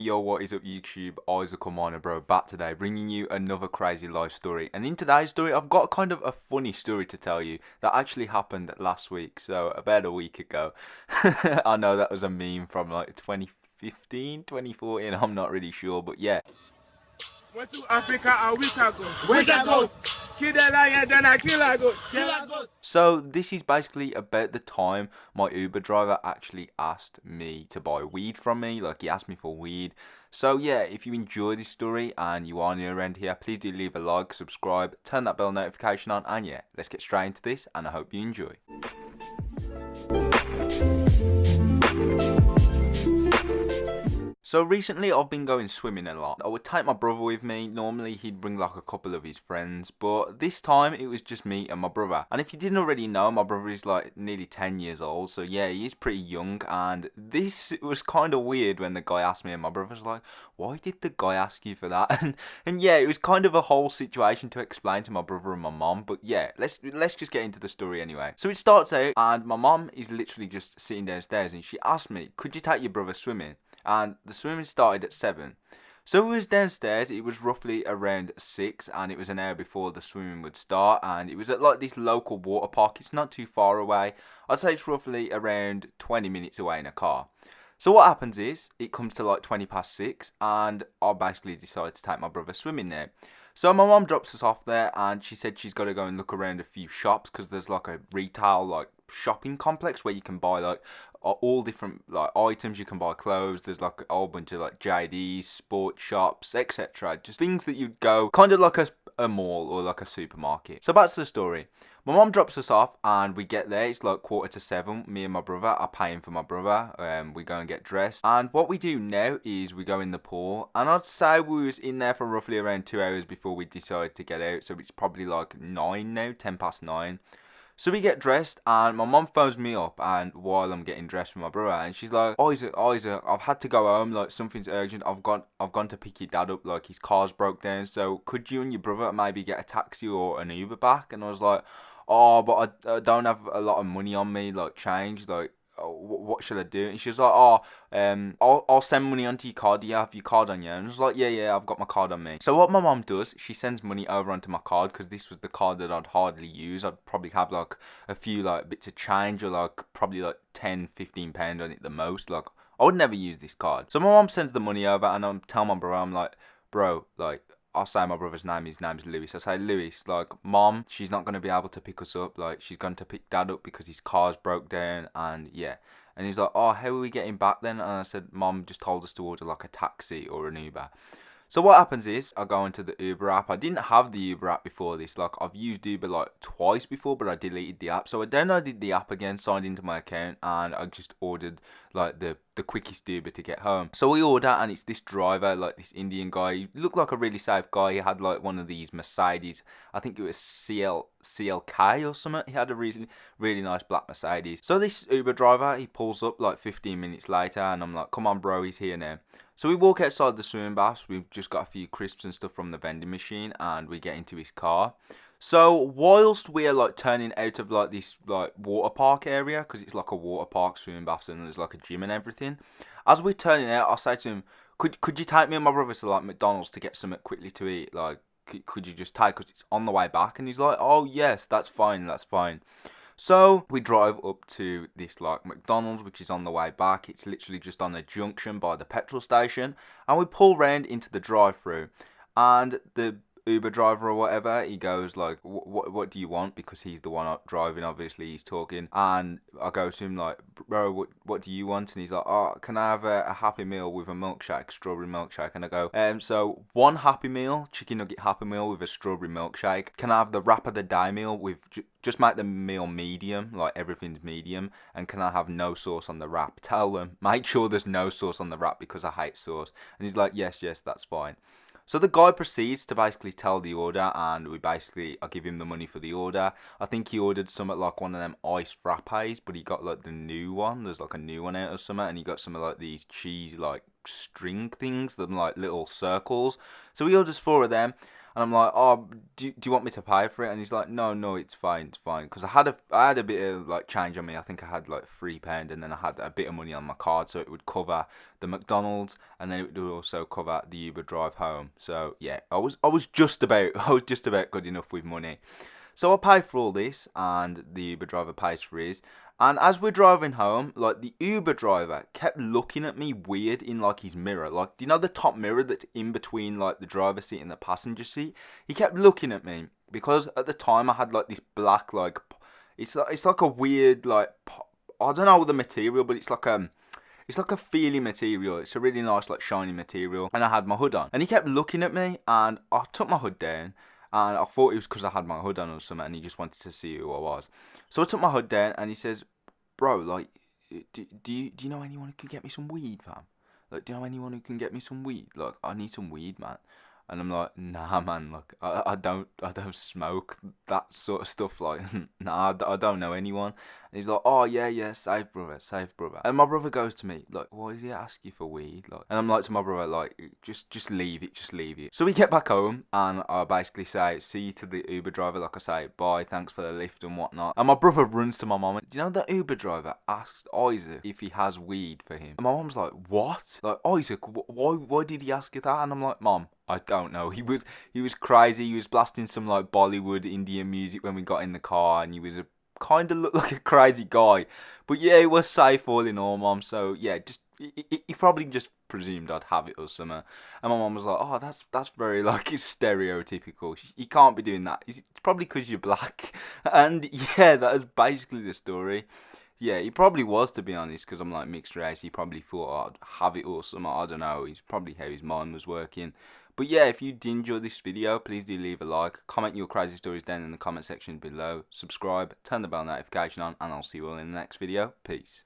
Yo, what is up YouTube? Isaac Miner bro, back today bringing you another crazy life story. And in today's story, I've got kind of a funny story to tell you that actually happened last week, so about a week ago. I know that was a meme from like 2015, 2014, I'm not really sure, but yeah. Went to Africa a week ago. Week ago. Kill the lion, then I kill a goat. Kill a goat. So this is basically about the time my Uber driver actually asked me to buy weed from me. Like, he asked me for weed. So yeah, if you enjoy this story and you are new around here, please do leave a like, subscribe, turn that bell notification on, and yeah, let's get straight into this, and I hope you enjoy. So recently I've been going swimming a lot. I would take my brother with me. Normally he'd bring like a couple of his friends, but this time it was just me and my brother. And if you didn't already know, my brother is like nearly 10 years old, so yeah, he is pretty young. And this was kind of weird when the guy asked me, and my brother was like, why did the guy ask you for that? And yeah, it was kind of a whole situation to explain to my brother and my mom. But yeah, let's just get into the story anyway. So it starts out, and my mom is literally just sitting downstairs, and she asked me, could you take your brother swimming? And the swimming started at 7. So we was downstairs. It was roughly around 6, and it was an hour before the swimming would start, and it was at like this local water park. It's not too far away. I'd say it's roughly around 20 minutes away in a car. So what happens is, it comes to like 20 past 6, and I basically decide to take my brother swimming there. So my mom drops us off there, and she said she's got to go and look around a few shops, because there's like a retail like shopping complex where you can buy like all different like items. You can buy clothes. There's like a whole bunch of like JDs, sports shops, etc. Just things that you'd go kind of like a mall or like a supermarket. So back to the story. My mom drops us off, and we get there. It's like 6:45. Me and my brother are paying for my brother. We go and get dressed, and what we do now is we go in the pool. And I'd say we was in there for roughly around 2 hours before we decided to get out. So it's probably like 9 now, 10 past 9. So we get dressed, and my mom phones me up, and while I'm getting dressed with my brother, and she's like, Isaac, I've had to go home, like something's urgent. I've gone to pick your dad up, like his car's broke down. So could you and your brother maybe get a taxi or an Uber back? And I was like, oh, but I don't have a lot of money on me, like change, like what should I do? And she was like, I'll send money onto your card. Do you have your card on you? And I was like, yeah, I've got my card on me. So what my mom does, she sends money over onto my card, because this was the card that I'd hardly use. I'd probably have like a few like bits of change, or like probably like 10-15 pound on it the most. Like, I would never use this card. So my mom sends the money over, and I'm telling my brother, I'm like, bro, like, I'll say my brother's name. His name's Lewis. I say, Lewis, like, mom, she's not going to be able to pick us up. Like, she's going to pick dad up because his car's broke down. And yeah. And he's like, oh, how are we getting back then? And I said, mom just told us to order like a taxi or an Uber. So what happens is, I go into the Uber app. I didn't have the Uber app before this. Like, I've used Uber like twice before, but I deleted the app. So I downloaded the app again, signed into my account, and I just ordered like the quickest Uber to get home. So we order, and it's this driver, like this Indian guy. He looked like a really safe guy. He had like one of these Mercedes. I think it was CLK or something. He had a really nice black Mercedes. So this Uber driver, he pulls up like 15 minutes later, and I'm like, come on bro, he's here now. So we walk outside the swimming baths. We've just got a few crisps and stuff from the vending machine, and we get into his car. So whilst we're like turning out of like this like water park area, because it's like a water park, swimming baths, and there's like a gym and everything, as we're turning out, I say to him, could you take me and my brother to like McDonald's to get something quickly to eat? Like, could you just take, because it's on the way back? And he's like, oh yes, that's fine. So we drive up to this like McDonald's, which is on the way back. It's literally just on the junction by the petrol station, and we pull round into the drive-through, and the Uber driver or whatever, he goes like, what do you want? Because he's the one up driving, obviously he's talking. And I go to him like, bro, what do you want? And he's like, oh, can I have a Happy Meal with a milkshake, strawberry milkshake? And I go, so one Happy Meal, chicken nugget Happy Meal with a strawberry milkshake. Can I have the wrap of the day meal with just make the meal medium, like everything's medium? And can I have no sauce on the wrap? Tell them, make sure there's no sauce on the wrap, because I hate sauce. And he's like, yes, that's fine. So the guy proceeds to basically tell the order, and I give him the money for the order. I think he ordered something like one of them iced frappes, but he got like the new one. There's like a new one out of something, and he got some of like these cheese like string things, them like little circles. So he orders 4 of them. And I'm like, oh, do you want me to pay for it? And he's like, no, it's fine, because I had a bit of like change on me. I think I had like £3, and then I had a bit of money on my card, so it would cover the McDonald's, and then it would also cover the Uber drive home. So yeah, I was just about good enough with money. So I pay for all this, and the Uber driver pays for his. And as we're driving home, like the Uber driver kept looking at me weird in like his mirror. Like, do you know the top mirror that's in between like the driver's seat and the passenger seat? He kept looking at me because at the time I had like this black like it's like a weird like I don't know the material, but it's like a feely material. It's a really nice like shiny material, and I had my hood on. And he kept looking at me, and I took my hood down. And I thought it was because I had my hood on or something, and he just wanted to see who I was. So I took my hood down, and he says, "Bro, like, do you know anyone who can get me some weed, fam? Like, do you know anyone who can get me some weed? Like, I need some weed, man." And I'm like, "Nah, man. Like, I don't smoke that sort of stuff. Like, nah, I don't know anyone." And he's like, "Oh yeah, safe brother." And my brother goes to me like, "Why did he ask you for weed?" Like, and I'm like to my brother like, "Just leave it." So we get back home, and I basically say, "See you to the Uber driver." Like I say, "Bye, thanks for the lift and whatnot." And my brother runs to my mum. Do you know that Uber driver asked Isaac if he has weed for him? And my mum's like, "What? Like, Isaac? Why did he ask you that?" And I'm like, "Mom, I don't know. He was crazy. He was blasting some like Bollywood Indian music when we got in the car, and he was kind of looked like a crazy guy. But yeah, it was safe all in all, Mom. So yeah, just he probably just presumed I'd have it or something." And my mom was like, "Oh, that's very like stereotypical. You can't be doing that. It's probably because you're black." And yeah, that was basically the story. Yeah, he probably was, to be honest, because I'm like mixed race. He probably thought I'd have it or something. I don't know. He's probably how his mind was working. But yeah, if you did enjoy this video, please do leave a like. Comment your crazy stories down in the comment section below. Subscribe, turn the bell notification on, and I'll see you all in the next video. Peace.